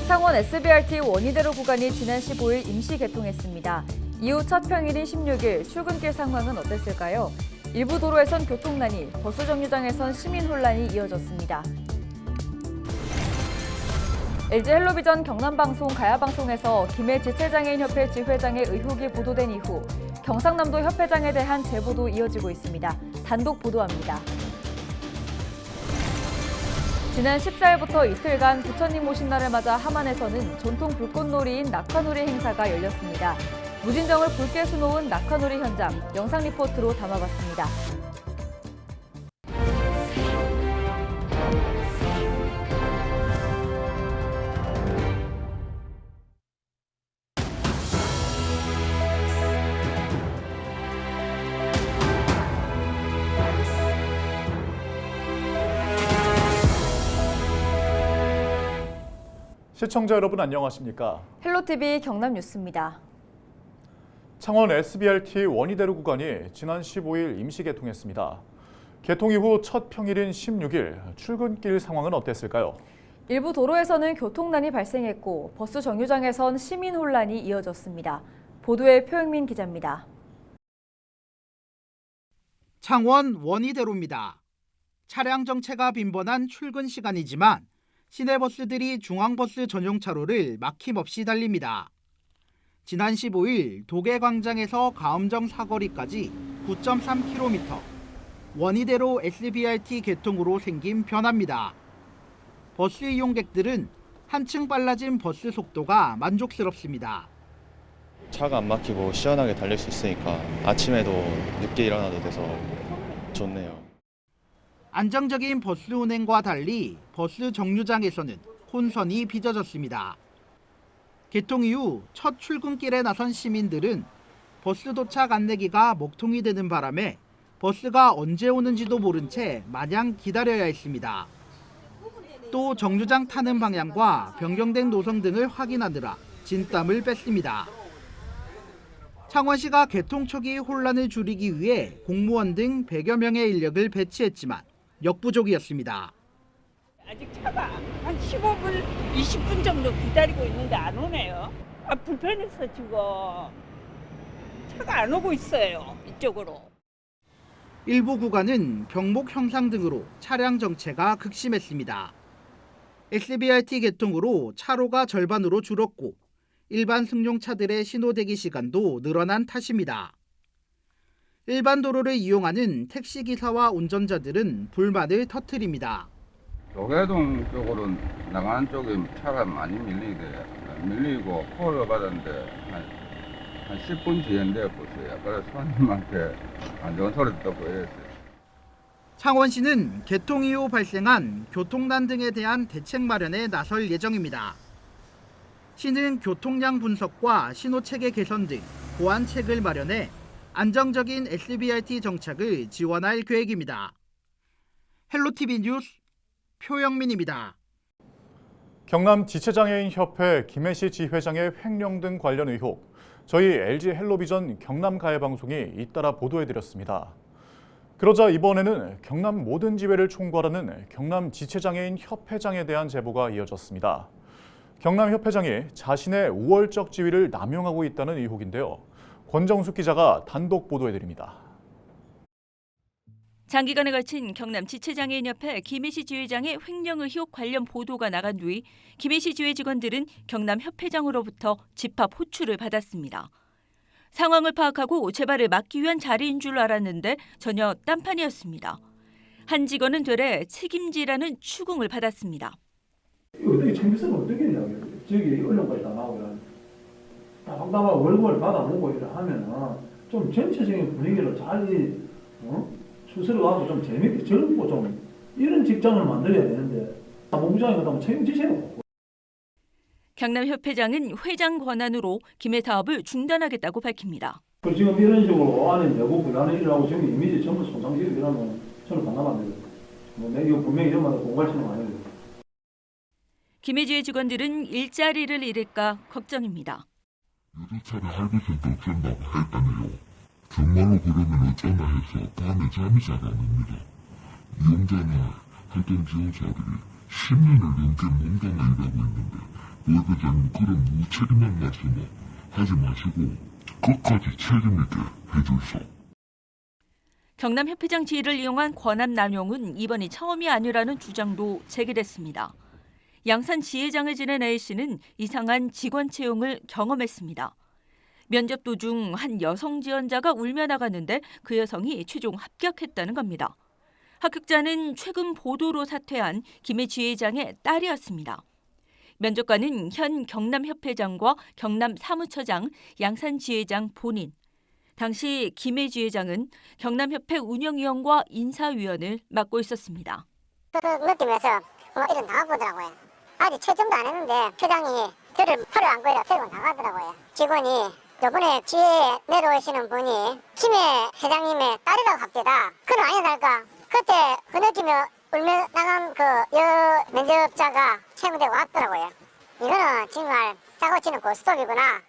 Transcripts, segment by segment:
창원 SBRT 원희대로 구간이 지난 15일 임시 개통했습니다. 이후 첫 평일인 16일 출근길 상황은 어땠을까요? 일부 도로에선 교통난이, 버스 정류장에선 시민 혼란이 이어졌습니다. LG 헬로비전 경남방송 가야방송에서 김해 지체장애인협회 지회장의 의혹이 보도된 이후 경상남도 협회장에 대한 제보도 이어지고 있습니다. 단독 보도합니다. 지난 14일부터 이틀간 부처님 오신 날을 맞아 함안에서는 전통 불꽃놀이인 낙화놀이 행사가 열렸습니다. 무진정을 붉게 수놓은 낙화놀이 현장, 영상 리포트로 담아봤습니다. 시청자 여러분 안녕하십니까? 헬로티비 경남뉴스입니다. 창원 SBRT 원희대로 구간이 지난 15일 임시 개통했습니다. 개통 이후 첫 평일인 16일 출근길 상황은 어땠을까요? 일부 도로에서는 교통난이 발생했고 버스 정류장에선 시민 혼란이 이어졌습니다. 보도에 표영민 기자입니다. 창원 원희대로입니다. 차량 정체가 빈번한 출근 시간이지만 시내버스들이 중앙버스 전용 차로를 막힘없이 달립니다. 지난 15일 도계광장에서 가음정 사거리까지 9.3km, 원희대로 SBRT 개통으로 생긴 변화입니다. 버스 이용객들은 한층 빨라진 버스 속도가 만족스럽습니다. 차가 안 막히고 시원하게 달릴 수 있으니까 아침에도 늦게 일어나도 돼서 좋네요. 안정적인 버스 운행과 달리 버스 정류장에서는 혼선이 빚어졌습니다. 개통 이후 첫 출근길에 나선 시민들은 버스 도착 안내기가 먹통이 되는 바람에 버스가 언제 오는지도 모른 채 마냥 기다려야 했습니다. 또 정류장 타는 방향과 변경된 노선 등을 확인하느라 진땀을 뺐습니다. 창원시가 개통 초기 혼란을 줄이기 위해 공무원 등 100여 명의 인력을 배치했지만 역부족이었습니다. 아직 차가 한 15분, 20분 정도 기다리고 있는데 안 오네요. 불편해서 지금 차가 안 오고 있어요, 이쪽으로. 일부 구간은 병목 형상 등으로 차량 정체가 극심했습니다. SBRT 개통으로 차로가 절반으로 줄었고 일반 승용차들의 신호대기 시간도 늘어난 탓입니다. 일반 도로를 이용하는 택시기사와 운전자들은 불만을 터뜨립니다. 도계동 쪽으로 나가는 쪽에 차가 많이 밀리고 콜을 받았는데 한 10분 뒤인데 보세요. 그래서 손님한테 안 좋은 소리 듣고 이랬어요. 창원시는 개통 이후 발생한 교통난 등에 대한 대책 마련에 나설 예정입니다. 시는 교통량 분석과 신호체계 개선 등 보완책을 마련해 안정적인 SBRT 정착을 지원할 계획입니다. 헬로티비 뉴스 표영민입니다. 경남 지체장애인협회 김해시 지회장의 횡령 등 관련 의혹, 저희 LG 헬로비전 경남 가야방송이 잇따라 보도해드렸습니다. 그러자 이번에는 경남 모든 지회를 총괄하는 경남 지체장애인 협회장에 대한 제보가 이어졌습니다. 경남 협회장이 자신의 우월적 지위를 남용하고 있다는 의혹인데요. 권정숙 기자가 단독 보도해드립니다. 장기간에 걸친 경남 지체장애인협회 김해시 지회장의 횡령 의혹 관련 보도가 나간 뒤 김해시 지회 직원들은 경남 협회장으로부터 집합 호출을 받았습니다. 상황을 파악하고 재발을 막기 위한 자리인 줄 알았는데 전혀 딴판이었습니다. 한 직원은 되레 책임지라는 추궁을 받았습니다. 어떻게 챙겼으면 어떻게 했냐고요. 저기 언론까지 다 나오고 답답하고 월급을 받아보고 이래 하면은 좀 전체적인 분위기를 잘 추스러가고 좀 재밌게 젊고 좀 이런 직장을 만들어야 되는데 본부장이 그다음 책임지세요. 경남 협회장은 회장 권한으로 김해 사업을 중단하겠다고 밝힙니다. 지금 이런 식으로 안에 내고 불안한 일을 하고 지금 이미지 전부 손상되고 이러면 저는 반납 안 돼요. 이거 분명히 이런 말을 공갈치는 거 아니에요. 김해지회 직원들은 일자리를 잃을까 걱정입니다. 유도차를 할부센터 없앤다고 했다네요. 정말로 그러면 어쩌나 해서 밤에 잠이 잘 안 옵니다. 이용자나 할던 지원자들이 10년을 넘게 몸담아 일하고 있는데 노 회장님 그런 무책임한 말씀은 하지 마시고 끝까지 책임있게 해주소. 경남협회장 지위를 이용한 권한 남용은 이번이 처음이 아니라는 주장도 제기됐습니다. 양산 지회장을 지낸 A씨는 이상한 직원 채용을 경험했습니다. 면접 도중 한 여성 지원자가 울며 나갔는데 그 여성이 최종 합격했다는 겁니다. 합격자는 최근 보도로 사퇴한 김해 지회장의 딸이었습니다. 면접관은 현 경남협회장과 경남 사무처장, 양산 지회장 본인. 당시 김해 지회장은 경남협회 운영위원과 인사위원을 맡고 있었습니다. 그 느낌에서 이런 나가보더라고요. 아직 채점도 안 했는데 회장이 저를 팔을 안고 들고 나가더라고요. 직원이 이번에 지회에 내려오시는 분이 김해 회장님의 딸이라고 합디다. 그건 아니랄까. 그때 그 느낌이 울며 나간 그 면접자가 채용되고 왔더라고요. 이거는 정말 짜고 치는 고스톱이구나.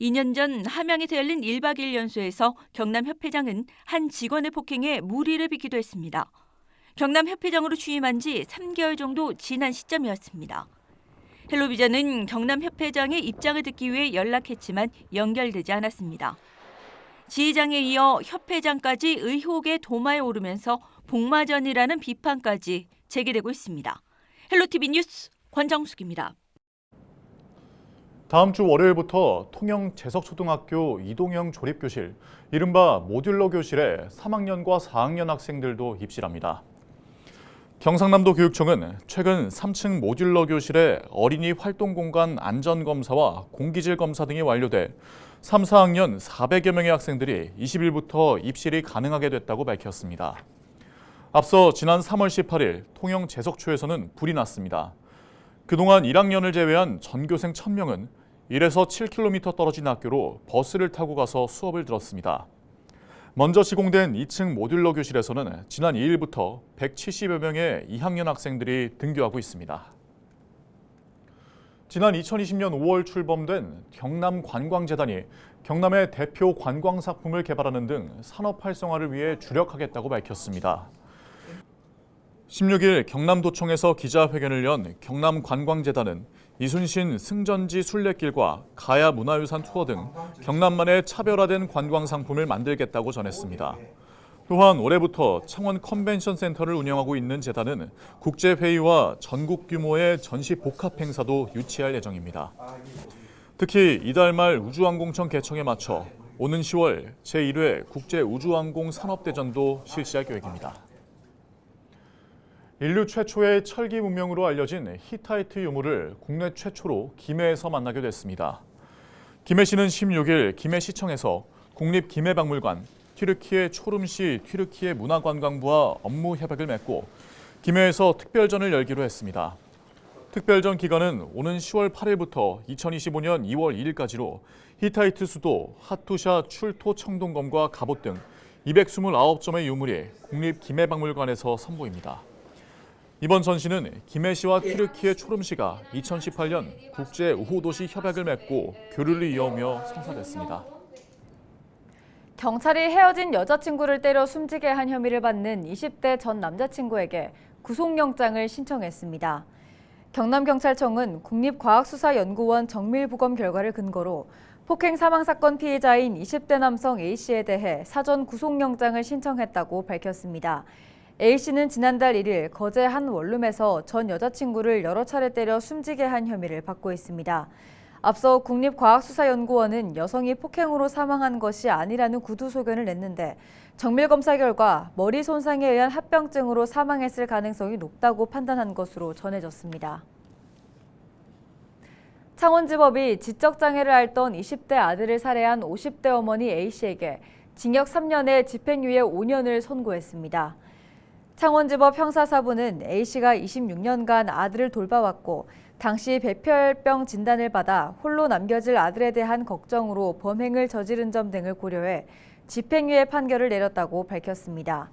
2년 전 함양에서 열린 1박 2일 연수에서 경남협회장은 한 직원의 폭행에 무리를 빚기도 했습니다. 경남협회장으로 취임한 지 3개월 정도 지난 시점이었습니다. 헬로비전은 경남협회장의 입장을 듣기 위해 연락했지만 연결되지 않았습니다. 지회장에 이어 협회장까지 의혹의 도마에 오르면서 복마전이라는 비판까지 제기되고 있습니다. 헬로티비 뉴스 권정숙입니다. 다음 주 월요일부터 통영 재석초등학교 이동형 조립교실, 이른바 모듈러 교실에 3학년과 4학년 학생들도 입실합니다. 경상남도 교육청은 최근 3층 모듈러 교실에 어린이 활동공간 안전검사와 공기질 검사 등이 완료돼 3, 4학년 400여 명의 학생들이 20일부터 입실이 가능하게 됐다고 밝혔습니다. 앞서 지난 3월 18일 통영 재석초에서는 불이 났습니다. 그동안 1학년을 제외한 전교생 1000명은 1에서 7km 떨어진 학교로 버스를 타고 가서 수업을 들었습니다. 먼저 시공된 2층 모듈러 교실에서는 지난 2일부터 170여 명의 2학년 학생들이 등교하고 있습니다. 지난 2020년 5월 출범된 경남관광재단이 경남의 대표 관광상품을 개발하는 등 산업 활성화를 위해 주력하겠다고 밝혔습니다. 16일 경남도청에서 기자회견을 연 경남관광재단은 이순신 승전지 순례길과 가야 문화유산 투어 등 경남만의 차별화된 관광 상품을 만들겠다고 전했습니다. 또한 올해부터 창원 컨벤션 센터를 운영하고 있는 재단은 국제회의와 전국 규모의 전시 복합 행사도 유치할 예정입니다. 특히 이달 말 우주항공청 개청에 맞춰 오는 10월 제1회 국제우주항공 산업대전도 실시할 계획입니다. 인류 최초의 철기 문명으로 알려진 히타이트 유물을 국내 최초로 김해에서 만나게 됐습니다. 김해시는 16일 김해시청에서 국립김해박물관, 튀르키예 초름시 튀르키예 문화관광부와 업무 협약을 맺고 김해에서 특별전을 열기로 했습니다. 특별전 기간은 오는 10월 8일부터 2025년 2월 2일까지로 히타이트 수도, 하투샤 출토 청동검과 갑옷 등 229점의 유물이 국립김해박물관에서 선보입니다. 이번 전시는 김해시와 튀르키예 초름시가 2018년 국제우호도시 협약을 맺고 교류를 이어오며 성사됐습니다. 경찰이 헤어진 여자친구를 때려 숨지게 한 혐의를 받는 20대 전 남자친구에게 구속영장을 신청했습니다. 경남경찰청은 국립과학수사연구원 정밀부검 결과를 근거로 폭행 사망사건 피해자인 20대 남성 A씨에 대해 사전 구속영장을 신청했다고 밝혔습니다. A씨는 지난달 1일 거제 한 원룸에서 전 여자친구를 여러 차례 때려 숨지게 한 혐의를 받고 있습니다. 앞서 국립과학수사연구원은 여성이 폭행으로 사망한 것이 아니라는 구두 소견을 냈는데 정밀검사 결과 머리 손상에 의한 합병증으로 사망했을 가능성이 높다고 판단한 것으로 전해졌습니다. 창원지법이 지적장애를 앓던 20대 아들을 살해한 50대 어머니 A씨에게 징역 3년에 집행유예 5년을 선고했습니다. 창원지법 형사사부는 A씨가 26년간 아들을 돌봐왔고 당시 배혈병 진단을 받아 홀로 남겨질 아들에 대한 걱정으로 범행을 저지른 점 등을 고려해 집행유예 판결을 내렸다고 밝혔습니다.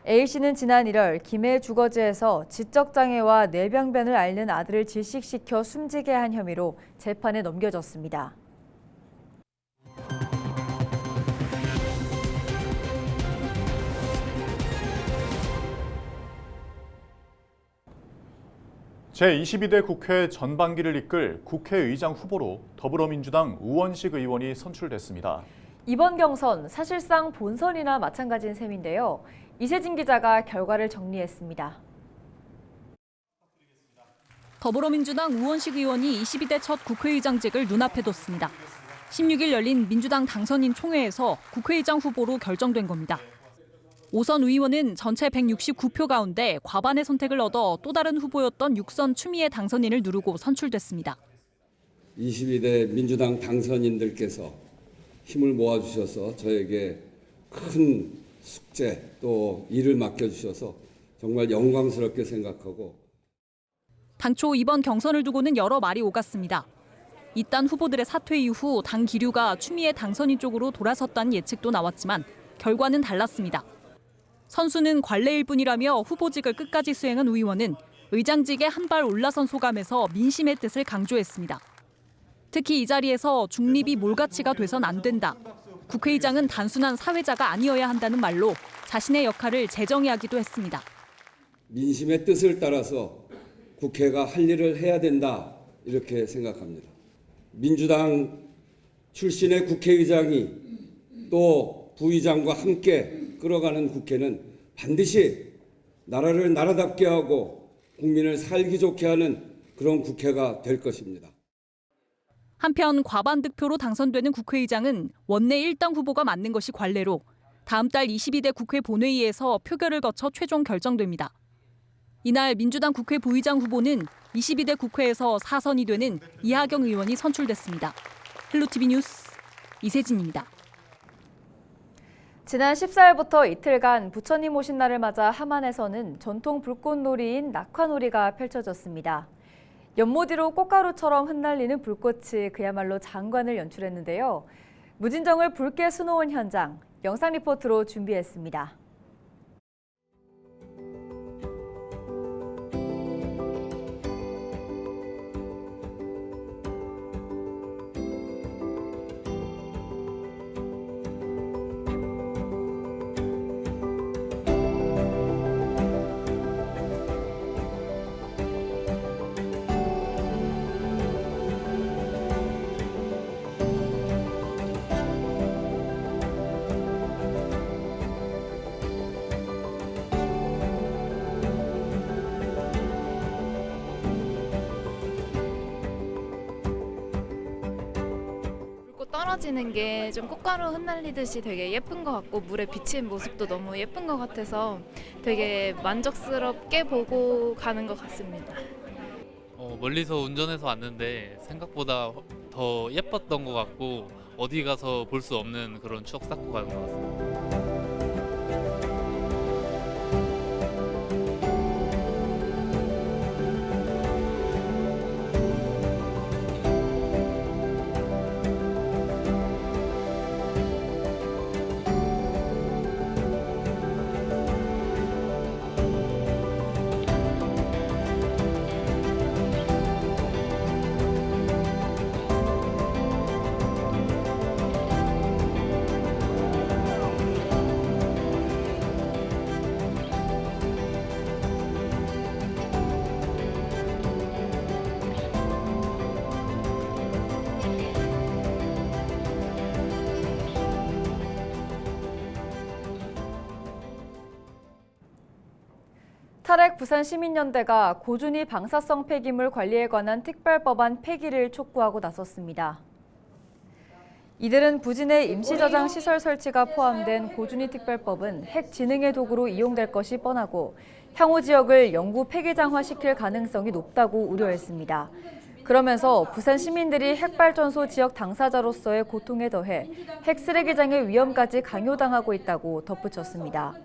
A씨는 지난 1월 김해 주거지에서 지적장애와 뇌병변을 앓는 아들을 질식시켜 숨지게 한 혐의로 재판에 넘겨졌습니다. 제22대 국회 전반기를 이끌 국회의장 후보로 더불어민주당 우원식 의원이 선출됐습니다. 이번 경선 사실상 본선이나 마찬가지인 셈인데요. 이세진 기자가 결과를 정리했습니다. 더불어민주당 우원식 의원이 22대 첫 국회의장직을 눈앞에 뒀습니다. 16일 열린 민주당 당선인 총회에서 국회의장 후보로 결정된 겁니다. 오선 의원은 전체 169표 가운데 과반의 선택을 얻어 또 다른 후보였던 6선 추미애 당선인을 누르고 선출됐습니다. 22대 민주당 당선인들께서 힘을 모아주셔서 저에게 큰 숙제 또 일을 맡겨주셔서 정말 영광스럽게 생각하고 당초 이번 경선을 두고는 여러 말이 오갔습니다. 이딴 후보들의 사퇴 이후 당 기류가 추미애 당선인 쪽으로 돌아섰다는 예측도 나왔지만 결과는 달랐습니다. 선수는 관례일 뿐이라며 후보직을 끝까지 수행한 우 의원은 의장직에 한 발 올라선 소감에서 민심의 뜻을 강조했습니다. 특히 이 자리에서 중립이 몰가치가 돼선 안 된다. 국회의장은 단순한 사회자가 아니어야 한다는 말로 자신의 역할을 재정의하기도 했습니다. 민심의 뜻을 따라서 국회가 할 일을 해야 된다 이렇게 생각합니다. 민주당 출신의 국회의장이 또 부의장과 함께 끌어가는 국회는 반드시 나라를 나라답게 하고 국민을 살기 좋게 하는 그런 국회가 될 것입니다. 한편 과반 득표로 당선되는 국회의장은 원내 1당 후보가 맡는 것이 관례로 다음 달 22대 국회 본회의에서 표결을 거쳐 최종 결정됩니다. 이날 민주당 국회 부의장 후보는 22대 국회에서 4선이 되는 이하경 의원이 선출됐습니다. 헬로티비 뉴스 이세진입니다. 지난 14일부터 이틀간 부처님 오신 날을 맞아 함안에서는 전통 불꽃놀이인 낙화놀이가 펼쳐졌습니다. 연못 위로 꽃가루처럼 흩날리는 불꽃이 그야말로 장관을 연출했는데요. 무진정을 붉게 수놓은 현장, 영상 리포트로 준비했습니다. 떨어지는 게 좀 꽃가루 흩날리듯이 되게 예쁜 것 같고 물에 비친 모습도 너무 예쁜 것 같아서 되게 만족스럽게 보고 가는 것 같습니다. 멀리서 운전해서 왔는데 생각보다 더 예뻤던 것 같고 어디 가서 볼 수 없는 그런 추억 쌓고 가는 것 같습니다. 탈핵 부산시민연대가 고준위 방사성 폐기물 관리에 관한 특별법안 폐기를 촉구하고 나섰습니다. 이들은 부진의 임시저장 시설 설치가 포함된 고준위 특별법은 핵 진흥의 도구로 이용될 것이 뻔하고 향후 지역을 영구 폐기장화시킬 가능성이 높다고 우려했습니다. 그러면서 부산 시민들이 핵발전소 지역 당사자로서의 고통에 더해 핵쓰레기장의 위험까지 강요당하고 있다고 덧붙였습니다.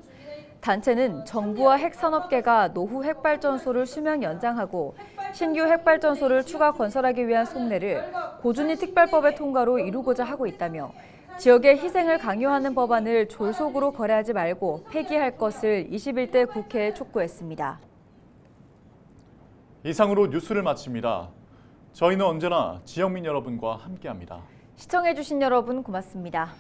단체는 정부와 핵산업계가 노후 핵발전소를 수명 연장하고 신규 핵발전소를 추가 건설하기 위한 속내를 고준위 특별법의 통과로 이루고자 하고 있다며 지역의 희생을 강요하는 법안을 졸속으로 거래하지 말고 폐기할 것을 21대 국회에 촉구했습니다. 이상으로 뉴스를 마칩니다. 저희는 언제나 지역민 여러분과 함께합니다. 시청해주신 여러분 고맙습니다.